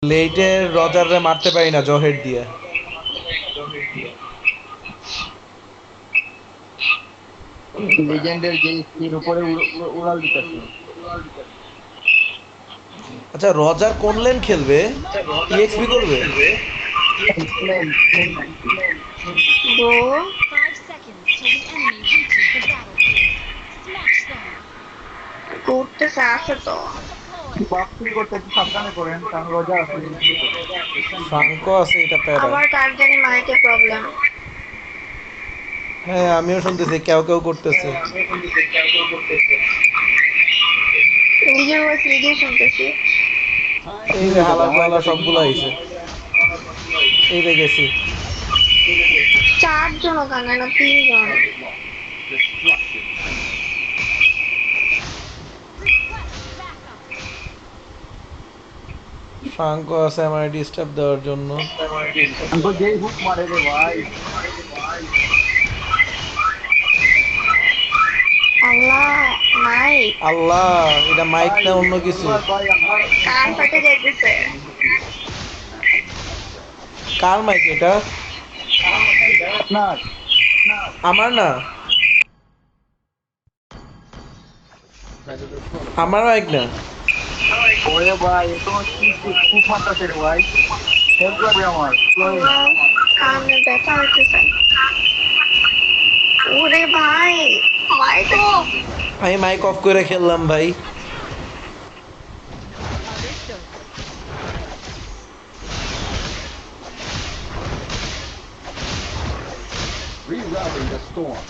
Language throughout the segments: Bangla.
লেইটে রজাররে মারতে পারি না জহেড দিয়ে। লিজেন্ডের যে স্কিন উপরে উড়াল দিতেছে। আচ্ছা রজার কোন লেন খেলবে? ইএক্সপি করবে? Go. 5 seconds till the enemy reaches the battlefield. Smash them. করতেছে আসে তো বাপ চুরি করতে একটু সাবধানে করেন, কারণ রোজা আছে। ফ্রাঙ্কো আছে, এটা প্যারা। আবার কার জানি মাইকে প্রবলেম। হ্যাঁ আমিও শুনতেছি কেউ কেউ করতেছে। নিজের ভয়েস নিজেই শুনতেছি। এই যে হালা ফালা সবগুলো আইছে। এই যে গেছি। 4 জন ওখানে না 3 জন। ফ্রাঙ্কো আছে আমার ডিস্টার্ব দেওয়ার জন্য। हमको যেই হুক মারে রে ভাই। আল্লাহ মাইক আল্লাহ, এটা মাইক না অন্য কিছু? ভাই আমার কান ফাটে যাইতেছে। কার মাইক এটা? না আমার না, আমার মাইক না। ওরে ভাই এত কি হুক মারতেছে রে ভাই। হেল্প করবে আমার। আল্লাহ কানে ব্যথা হইতেছে। ওরে ভাই মাইক অফ। আমি মাইক অফ করে খেললাম ভাই। Rerouting the storm.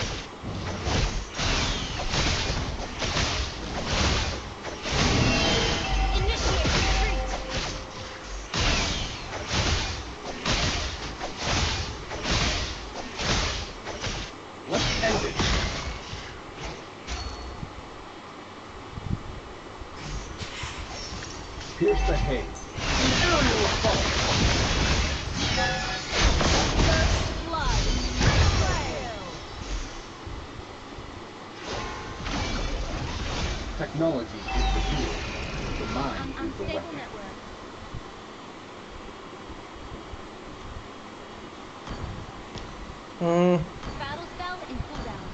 Initiate retreat. Let's end it. Pierce the haze. Aerial assault. Blood. Technology is the tool. The mind is the Unstable weapon. network. Battle spell in cooldown.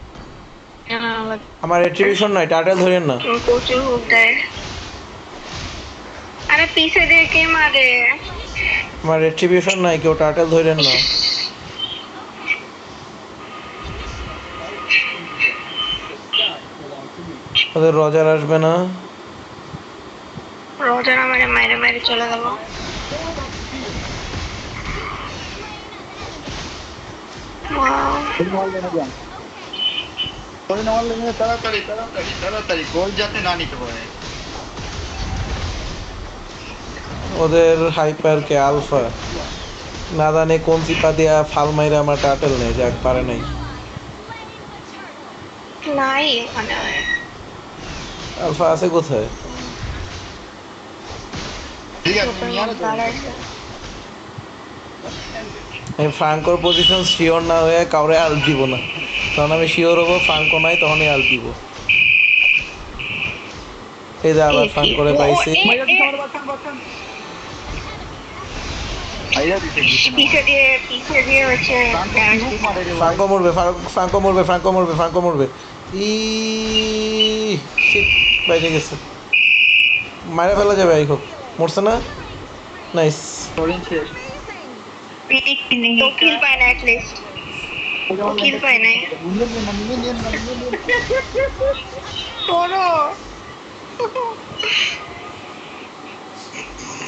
আমার রেট্রিবিউশন নাই, টার্টেল ধরেন না। প্রচুর হুক দেয়। আরে পিছে দিয়ে কে মারে? আমার রেট্রিবিউশন নাই, কেউ টার্টেল ধরেন না। ওদের রজার আসবে না। রোজার আমারে মাইরে মাইরে চলে গেল। ওয়াও নল লেনে যান। ওই নল লেনে তাড়াতাড়ি তাড়াতাড়ি তাড়াতাড়ি গোল যাতে না নিতে পারে। ওদের হাইপার কে আলফা না জানে কোন চিপা দিয়া ফাল মাইরা আমার টার্টেল নেই, যাক পারে নাই। নাই ওখানে। আলফা আছে কোথায়? ঠিক আছে ওপেন নিয়ে আনো তো। দাঁড়াইছে। আমি ফ্রাঙ্কোর পজিশন শিওর না হয়ে কাউরে আল্ট দিব না, তখন আমি শিওর হবো ফ্রাঙ্কো নাই, তখনই আল্ট দিব। এই যে আবার ফ্রাঙ্কোরে পাইছি। মাইরা দিতে আমার বাঁচান বাঁচান। মাইরা দিতে কিছু না। পিছে দিয়ে হচ্ছে ড্যামেজ হুক মারে রে ভাই। ফ্রাঙ্কো মরবে, ফ্রাঙ্কো মরবে, ফ্রাঙ্কো মরবে, ফ্রাঙ্কো মরবে। ই শিট, বাইরে গেছে। মারা ফেলা যাবে, আই হোক মরছে না। নাইস। টরেন শেষ। তো কিল পায় না অ্যাটলিস্ট। ও কিল পায় নাই। তোরো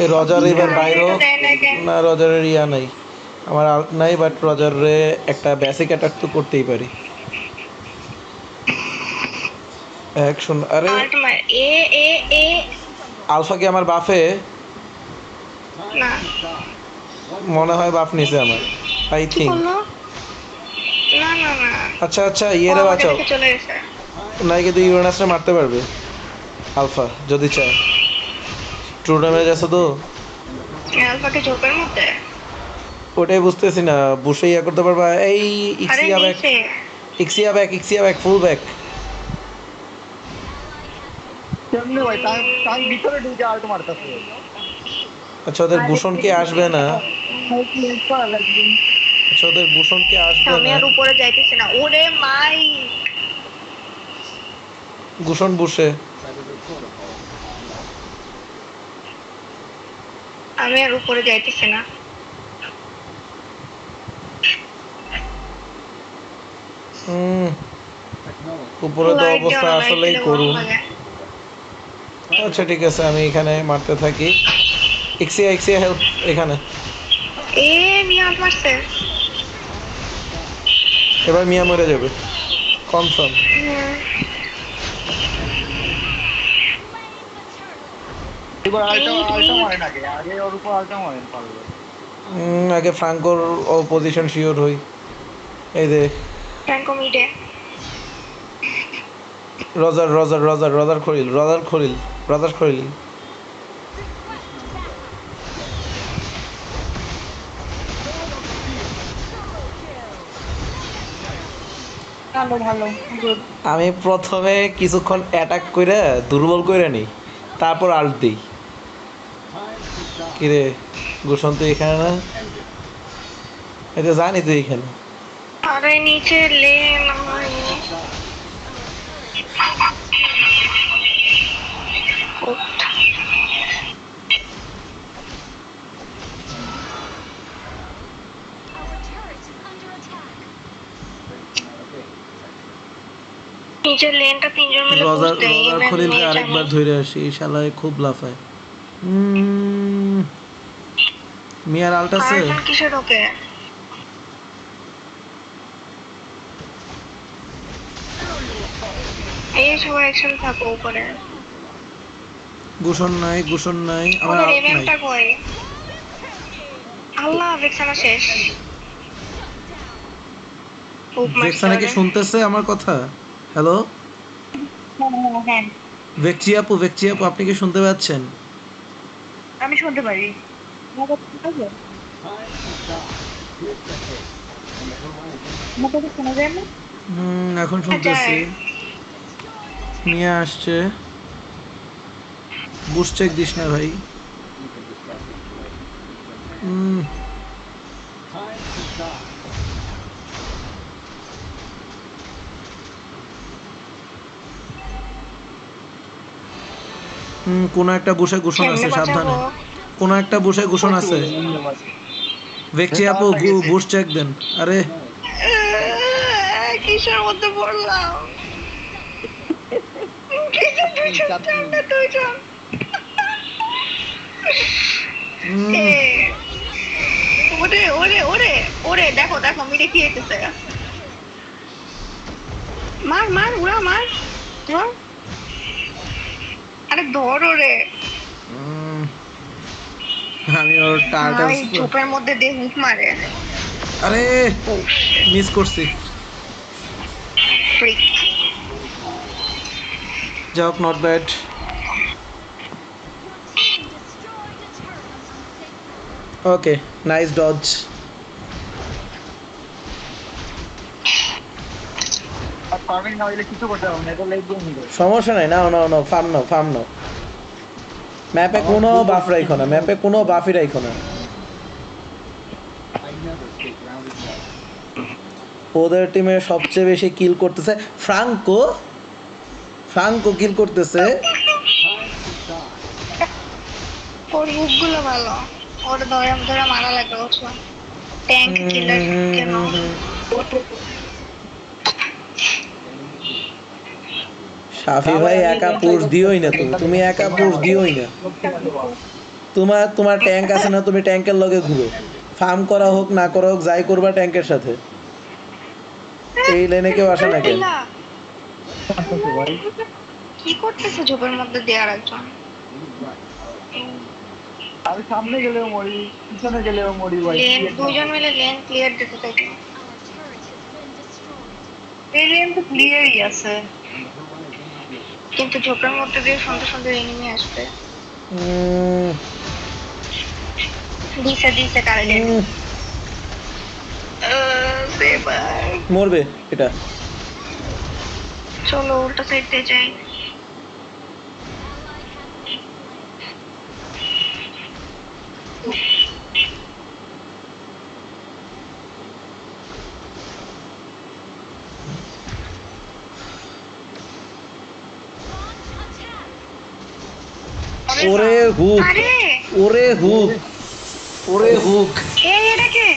এই রজার এবার বাইরে হোক। দেয় না কেন? না রজারের ইয়া নাই, আমার আল্ট নাই, বাট রজারে একটা বেসিক অ্যাটাক তো করতেই পারি। এক শূন্য। আরে আল্ট মার এ এ এ আলফা কি আমার বাফে? না মনে হয় বাফ নিছে আমার, আই কি থিঙ্ক। বললো? না না না আচ্ছা আচ্ছা, ও ইয়েরে আমাকে বাঁচাও। দেখে চলে গেছে। নাই কিন্তু ইউরেনাসরে মারতে পারবে আলফা যদি চায়। ট্রু ড্যামেজ আছে তো। আলফাকে ঝোপের মধ্যে। ওটাই বুঝতেছি না, বসে ইয়া করতে পারবা। এই আরে ইক্সিয়া ব্যাক, নিচে ইক্সিয়া ব্যাক, ইক্সিয়া ব্যাক, ফুল ব্যাক। কেমনে ভাই টাইম ভিতরে ঢুকে আল্ট মারতেছে। আচ্ছা ওদের ভূষণ কি আসবে না? আচ্ছা ওদের ভূষণ কি আসবে আমি না? আর উপরে যাইতেছি না, ওরে মাই। ভূষণ বসে Predator protocol. আমি আর উপরে যাইতেছি না। Technology. উপরে তো Light অবস্থা জ্বালানো, আসলেই light করুন। জ্বালানো লাগে। আচ্ছা ঠিক আছে, আমি এখানে মারতে থাকি। এক্সিয়া এক্সিয়া হেল্প এখানে। এ মিয়া মারছে। এবার মিয়া মরে যাবে কনফার্ম। এবার আরেকটা মিট, আরেকটা মিট। মারেন, আগে আগে ওর উপর আরেকটা মারেন পারলে। আগে ফ্রাঙ্কোর পজিশন শিওর হই। এই যে ফ্র্যাঙ্কো মিডে। Roger Roger Roger Roger Khalil Roger Khalil Roger Khalil. ভালো ভালো, গুড। আমি প্রথমে কিছুক্ষণ অ্যাটাক করে দুর্বল করে নিই, তারপর আল্ট দিই। Time to die. কিরে গুষণ তো এখানে না? এটা জানি তো এখানে। আরে নিচে লেন আমার। Our turret is under attack. নিচের লেনটা তিনজন মিলে রজার পুষতে এই রজার ম্যাচ খলিলকে নিয়ে আরেকবার জানি। ধরে আসি, এই শালায় খুব লাফায়। মিয়ার আল্ট আছে? আরেকজন কিসে ঢোকে? এই সবাই একসাথে থাকো উপরে। গুষণ নাই গুষণ নাই, আমার ওদের আল্ট নাই। এমএমটা কই? আল্লাহ, ভেক্সানা শেষ। খুব ভেক্সানা কি মারছে শুনতেছে আমার কথা? হ্যালো ওরে। হ্যাঁ, ভেকচি আপু, ভেকচি আপু আপনি কি শুনতে পাচ্ছেন? আমি শুনতে পারি। Time to die. Here's the hit. On the horizon. আমাকে কি শোনা যায় না? এখন শুনতেছি। মিয়া আসছে। বুস্ট চেক দিস না ভাই। You can discuss it later. Hmm, Time to die. কোনো একটা বুশে গুষণ আছে, কেমনে সাবধানে। বাঁচাবো? কোনো একটা বুশে গুষণ আছে। ভেকচি আপু বুস্ট চেক দেন। আরে কিসের মধ্যে পড়লাম? কিসের দুইজন সামনে দুইজন। এ, ওরে ওরে ওরে ওরে, দেখো দেখো মিডে কি হইতেছে। মার মার, উড়া মার ধর। আরে ধর ওরে। আমি ওর ভাই টার্টেলস। ঝোপের মধ্যে দিয়ে হুক মারে। আরে মিস করছি। ফ্রিক। যাক not bad. Team destroyed a turret. Okay nice dodge. আর ফার্মিং না হইলে কিছু করতে হবে না, এটা লাইক দিয়ে নিবে। সমস্যা নাই, নাও নাও নাও, ফার্ম নাও ফার্ম নাও। ম্যাপে কোনো বাফ রাখো না, ম্যাপে কোনো বাফই রাখো না। I never take grounded love. ওদের টিমে সবচেয়ে বেশি কিল করতেছে ফ্রাঙ্কো। ফ্রাঙ্কো কিল করতেছে। Time to die. Or hook গুলো ভালো, ওর ধরে ধরে মারা লাগে। বুঝছো, ট্যাঙ্ক কিলার কেন? শাফি ভাই একা পুশ দিওই না, তুমি একা পুশ দিওই না। তোমার ট্যাঙ্ক আছে না, তুমি ট্যাঙ্কের লগে ঘুরো। ফার্ম করা হোক না করা হোক, যাই করবা ট্যাঙ্কের সাথে। এই লেনে কেউ আসে না কেন? কি করতেছে ঝোপের মধ্যে দিয়ে আর একজন? আমি সামনে গেলেও মরি, পিছনে গেলেও মরি ভাই। লেন দুইজন মিলে লেন ক্লিয়ার দিতে থাকে। Our turret has been destroyed. এই লেন তো ক্লিয়ারই আছে, On the horizon. কিন্তু ঝোপের মধ্যে দিয়ে সুন্দর সুন্দর এনিমি আসবে। দিছে দিছে কারেন্ট। মরবে এটা। চলো উল্টা সাইড দিয়ে যাই। ওরে হুক আরে ওরে হুক ওরে হুক এই এটা কে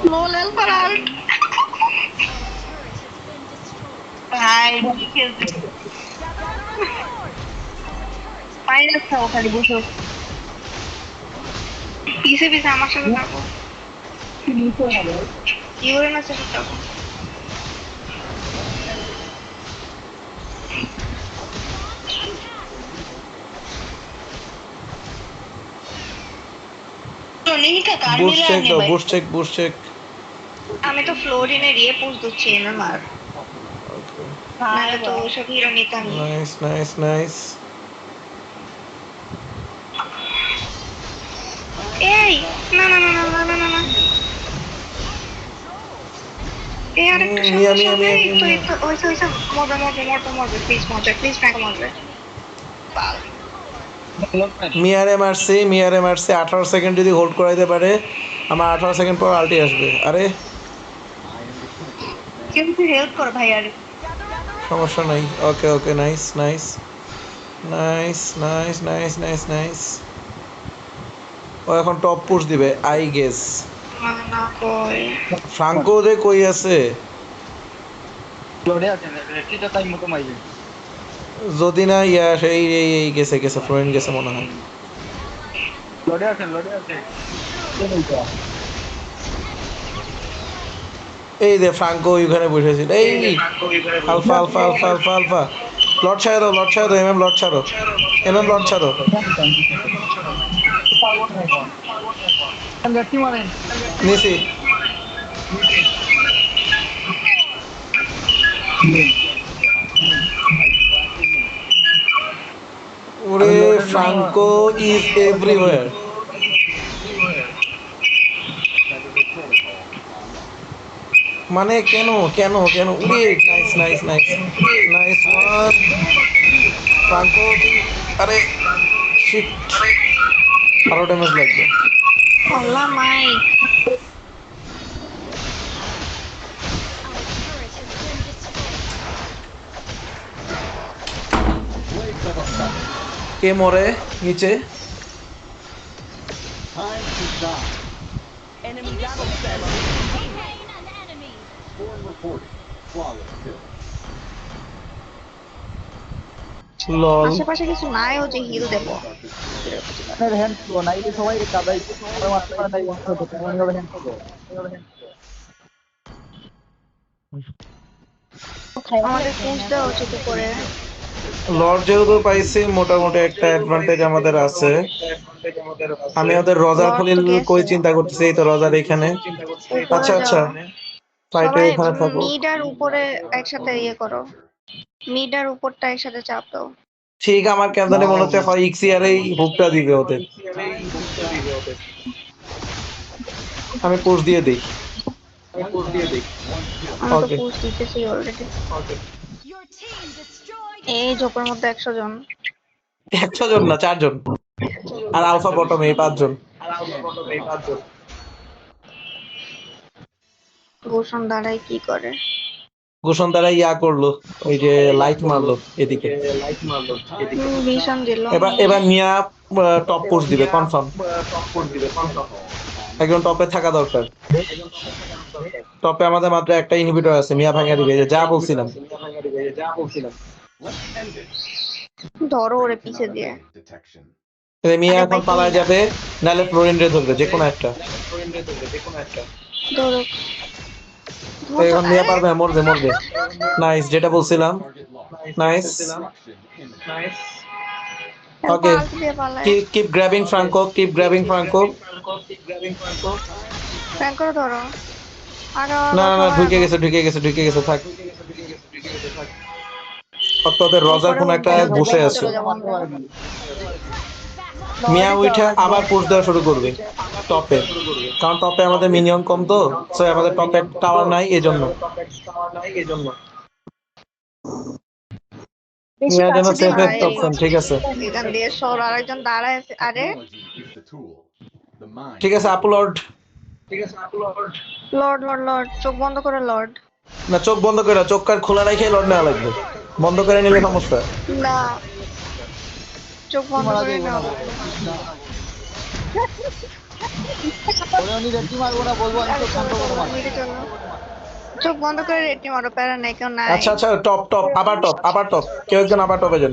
লোল এল পারাল ভাই কি খেলছে পাইরে খাও খালি বসো পিছে পিছে আমার সাথে থাকো ইউরেনাসের সাথে থাকো নিহিকা কার বুশ মিলে চেক আনে দাও ভাই বুশ চেক আমি তো ফ্লোরিনে দিয়ে পুশ দিচ্ছি এমএমআর নাহলে তো ওসব হিরো নিতাম না। নাইস এই না না না না না না না না এই আরেকটা মিয়া, সামনে মিয়া, সামনে মিয়া, এই তো মিয়া। এই তো ওইসব মরবে প্লিজ ফ্র্যাঙ্ক মরবে বাল মিয়ারে মারছে 18 সেকেন্ড যদি হোল্ড করাইতে পারে আমার 18 সেকেন্ড পর আল্টি আসবে আরে কিন্তু হেল্প কর ভাই আর সমস্যা নাই ওকে নাইস ও এখন টপ পুশ দিবে আই গেস না না কই ফ্রাঙ্কো যে কই আছে লড়ে আছেন রেটিটা টাইম মতো মাইবে যদি না ইয়া এই গেছে ফ্লোরিন গেছে মনে হয় লড়ে আছেন এই যে ফ্রাঙ্কো ওইখানে বসেছিল এই আলফা লর্ড ছাড়ো দাও এমএম লর্ড ছাড়ো লেফটি মারেন নিছি ওরে ফ্রাঙ্কো ইজ এভরিওয়্যার মানে কেন উরে নাইস ওয়ান ফ্রাঙ্কো আরে শিট আরো ড্যামেজ লাগবে আল্লাহ মাই কে মরে নিচে Time to die. Enemy double slain an enemy. Score reported. Flawless kill. লল আশেপাশে কিছু নাই ও যে হিল দেব আপনার হ্যান্ড তো নাই যে সবাই কাদাই সবাই মারতে পারে তাই বন্ধ করতে আমি ওর হ্যান্ড তো আমাদের পুশ দেওয়া উচিত করে লর্ড যেহেতু পাইছি মোটামুটি একটা অ্যাডভান্টেজ আমাদের আছে আমি ওদের রজার লর্ড খলিল তো গেছে। কই চিন্তা করতেছি এই তো রজার এখানে উপরে আচ্ছা যাও ফাইটে সবাই এখানে থাকো মিড আর উপরে একসাথে ইয়ে করো মিড আর উপরটা একসাথে চাপ দাও ঠিক আমার কেন জানি মনে হচ্ছে হয় ইক্সিয়ার এই হুকটা দিবে ওদের আমি পুশ দিয়ে দিই আমি তো Okay. পুশ দিতেছি অলরেডি Your team destroyed. এই ঝোপের মধ্যে 100 জন 100 জন না 4 জন আর আলফা বটমে এই 5 জন গোশন দাঁড়াই কি করে গোসন দ্বারা ইয়া করলো ওই যে লাইট মারলো এদিকে মিশন দিল এবার মিয়া টপ পুশ দিবে কনফার্ম একজন টপে থাকা দরকার টপে আমাদের মাত্র একটা ইনহিবিটর আছে মিয়া ভাঙা দিবে যা বলছিলাম Let's end it. ধরো ওরে পিছে দিয়ে Detection. মিয়া আরে এখন ভাই, পালায় তুই- যাবে নাহলে ফ্লোরিন রে ধরবে যে কোনো একটা ধরো তো এখন মিয়া পারবে না, মরবে নাইস যেটা বলছিলাম Target locked. Nice Destruction imminent. Okay. পাল্টি দিয়ে পালায় keep grabbing Franco ফ্র্যাঙ্ক করে ধরো আর না ঢুকে গেছে থাক ওদের রজার কোন একটা বসে আছে মিয়া উঠে আবার পুশ দেওয়া শুরু করবে টপে কারণ টপে আমাদের মিনিয়ন কম তো সো আমাদের টপে টাওয়ার নাই এজন্য মিয়া যেন সেফে অপশন ঠিক আছে এখান দিয়ে সর আরেকজন দাঁড়ায় আছে আরে Technology is the tool. The mind. ঠিক আছে আপলোড লর্ড চোখ বন্ধ করে লর্ড না চোখ বন্ধ করে চোখ কার খোলা রেখে লড় নেওয়া লাগবে বন্ধ করে নিলে সমস্যা না চোখ বন্ধ মারা করে যাইবো না নাও। ওরে উনি রেডি মারবো না, বলবো আমি আরে চোখ চলো বন্ধ করে চলো মারবো। মিটে চলো। চোখ বন্ধ করে রেডি মারো, প্যারা নাই, কেউ নাই। আচ্ছা আচ্ছা, টপ টপ, আবার টপ, আবার টপ, কেউ একজন আবার টপে যান।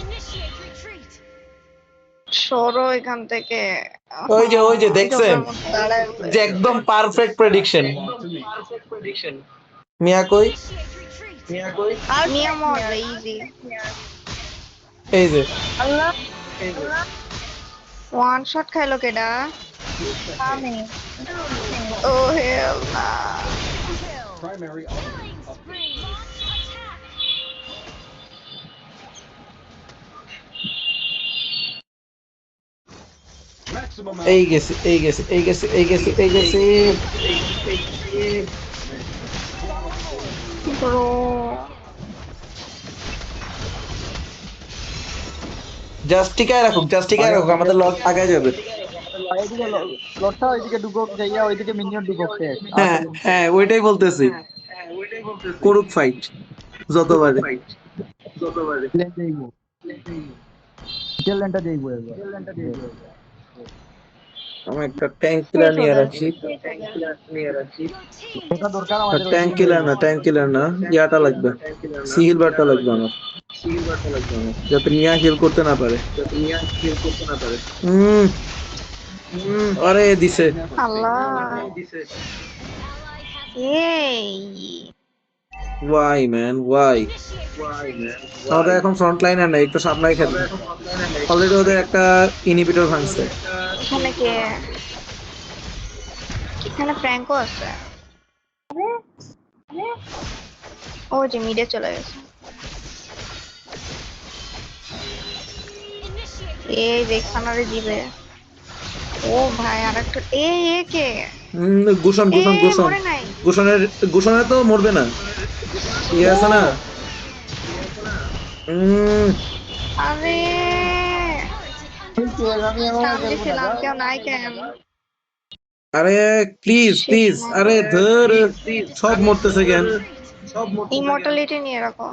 Initiate retreat. সরো এখান থেকে। ওই যে দেখছেন, জোকের মতো দাঁড়ায় যে রয়েছে। একদম perfect prediction. Belong to me. মিয়া কই? Initiate retreat. মিয়া মরবে ইজি। এই যে ওয়ান শট খাইলো কেডা? ও হেল না। Kill. Primary Killing spree. Launch attack. maximum এই output. গেছে, এই গেছে, এই গেছে, এই গেছে, এই গেছে। ব্রো জাস্ট টিকায় রাখুক, জাস্ট টিকায় রাখুক, আমাদের লট আগায় যাবে। এইদিকে লটটা ওইদিকে ঢুকো, যাইয়া ওইদিকে মিনিয়ন ঢুকো। হ্যাঁ হ্যাঁ, ওইটাই বলতেছি, করুক ফাইট যতবারে। লেন যাইবো, কিল লেনটা যাইবো এবার। আমি একটা ট্যাঙ্ক কিলার শেষ নিয়ে ওদের। রাখছি। Your team এটা দরকার আর আমাদের ট্যাঙ্ক ওইদিকে কিলার যাইবো। না, ট্যাঙ্ক কিলার না, ইয়াটা লাগবে, সিহিল বারটা লাগবে আমার, যাতে মিয়া হিল করতে না পারে। হুম, আরে দিছে। আল্লাহ ally has এই ওয়াই ম্যান, ওয়াই? initiate. আমাদের এখন ফ্রন্ট লাইনার নাই, একটু সামলাই খেলবে। অলরেডি ওদের একটা ইনহিবিটর ভাঙছে। এখানে কে? এখানে ফ্র্যাঙ্কো আছে। ও যে মিডে চলে গেছে। Initiate. এই দেখছানারে দিবে। ও ভাই আরেকটা এ কে? গুষণ এ গুষণ গুষণ, মরে নাই। গুষণের তো মরবে না, ইয়ে আছে না। আরে আমি এমন টান খেলবো না দিছিলাম, ভাই। কেউ নাই কেন? আরে প্লিজ শেষ প্লিজ, নাই। আরে ধর, সব মরতেছে কেন? ইমর্টালিটি নিয়ে রাখো।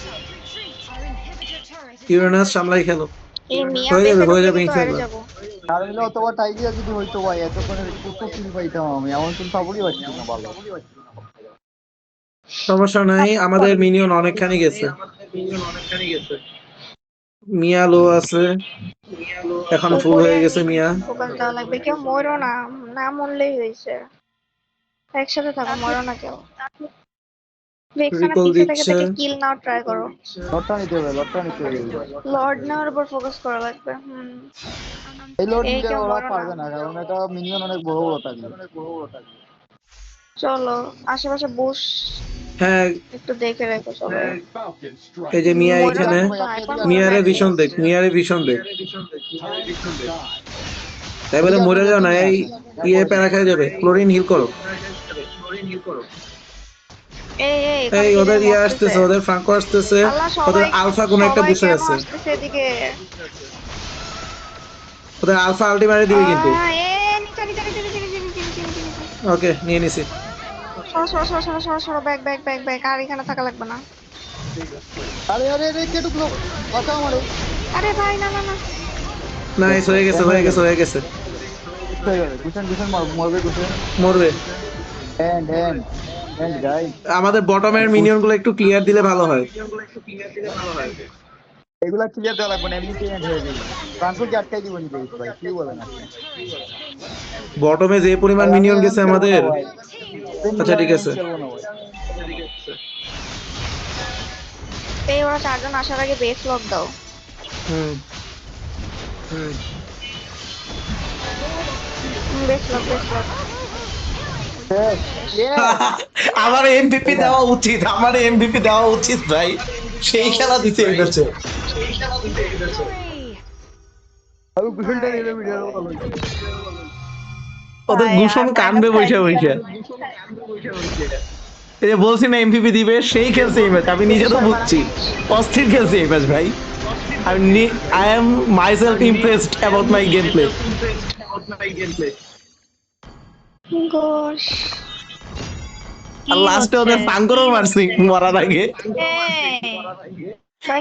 Initiate retreat. Our inhibitor turret is Uranus under সামলাই খেলো, এই মিয়া হয়ে যাবে, বেঁচে হয়ে ঢুকলে যাবে কিন্তু বাইরে ইনশাল্লাহ। যাবো। আর হইলে অথবা টাইগার যদি হইতো ভাই, এতক্ষণে কত কিল পাইতাম আমি। এমন তুমি পাবলি পাচ্ছি না ভালো। সমস্যা নাই, আমাদের মিনিয়ন অনেকখানি গেছে। মিয়া লো আছে, এখন ফুল উপরে হয়ে আর গেছে নিচে মিয়া। ফোকাস দেওয়া লাগবে। কেউ মরো না, না মরলেই হয়েছে। একসাথে থাকো, মরো না কেউ। ভেক্সানা রিকল পিছে থেকে দিচ্ছে। থেকে কিল নাও ট্রাই করো। লটটা নিতে হবে, লটটা নিতে হবে এবার। লর্ড নেওয়ার উপর ফোকাস করা লাগবে। এই লোড এই নিলে কেউ ওরা মরো পারবে না। না, কারণ এটা মিনিয়ন অনেক বড় বড় থাকবে। চলো আশেপাশে বুশ হ্যাঁ, একটু দেখে রেখো সবাই। Falcon strike. এই যে মিয়া মরো না এইখানে, কিন্তু, হাইপার মরো না মিয়ারে at ভীষণ least। দেখ, মিয়ারে ভীষণ দেখ। Time to die. তাই বলে মরে যাও না, এই ইয়ে প্যারা খেয়ে যাবে, ক্লোরিন হিল করো। এই এখানে এই কে ওদের জানি ইয়ে মরতেছে। আসতেছে, ওদের ফ্রাঙ্কো আসতেছে, আল্লাহ ওদের সবাই আলফা কোনো একটা সবাই বুসে কেন আছে, আসতেছে এদিকে? ওদের আলফা আল্টিমারে দিবে কিন্তু। এ নিচে নিচে নিচে নিচে নিচে নিচে নিচে নিচে নিচে। ওকে, নিয়ে নিছি। সরো সরো সরো সরো সরো সরো, ব্যাক ব্যাক ব্যাক ব্যাক। আর এখানে থাকা লাগবে না। আরে আরে আরে, কে ঢুকলো? বাঁচাও আমারে। আরে ভাই না না না। নাইস, হয়ে গেছে, হয়ে গেছে, হয়ে গেছে। হয়ে যাবে। গুছেন গুছেন মরবে গুছেন। মরবে। And and and guys. আমাদের বটমের মিনিয়ন গুলো একটু ক্লিয়ার দিলে ভালো হয়। এগুলা ক্লিয়ার দেওয়া লাগবে না, এমনিতেই এন্ড হয়ে যাবে। ট্রান্সফার আটকাই দিব নি ভাই, কি বলেন আপনি? বটমে যে পরিমাণ ভাই আমি মিনিয়ন এমন গেছে খেলবো না আমাদের। ভাই। আচ্ছা ঠিক আছে। খেলবো না ভাই। এই ওরা চারজন আসার আগে বেস লক দাও। হুম, বেস লক বেস লক। আমার এমভিপি দেওয়া উচিত, আমার এমভিপি দেওয়া উচিত ভাই, সেই খেলা দিতে এসেছে। Victory. আমি গুছেনটা নিলে ভিডিও ভালো হইতো। ওদের ভূষণ কানবে বৈশা বৈশা। এই যে বলছি না এমভিপি দিবে, সেই খেলছে এই ম্যাচ, আমি নিজে তো বুঝছি, অস্থির খেলছে এই ম্যাচ ভাই। I am myself impressed about my gameplay. গোশ আর লাস্টে ওদের ফাঙ্করও মারছি মরার আগে।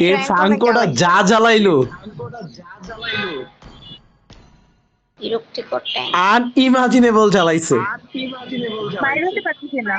এ ফাঙ্কোটা যা জ্বালাইলো, বিরক্তিকর ট্যাঙ্ক। আনইমাজিনেবল জ্বালাইছে। বাইরে হতে পারতেছে না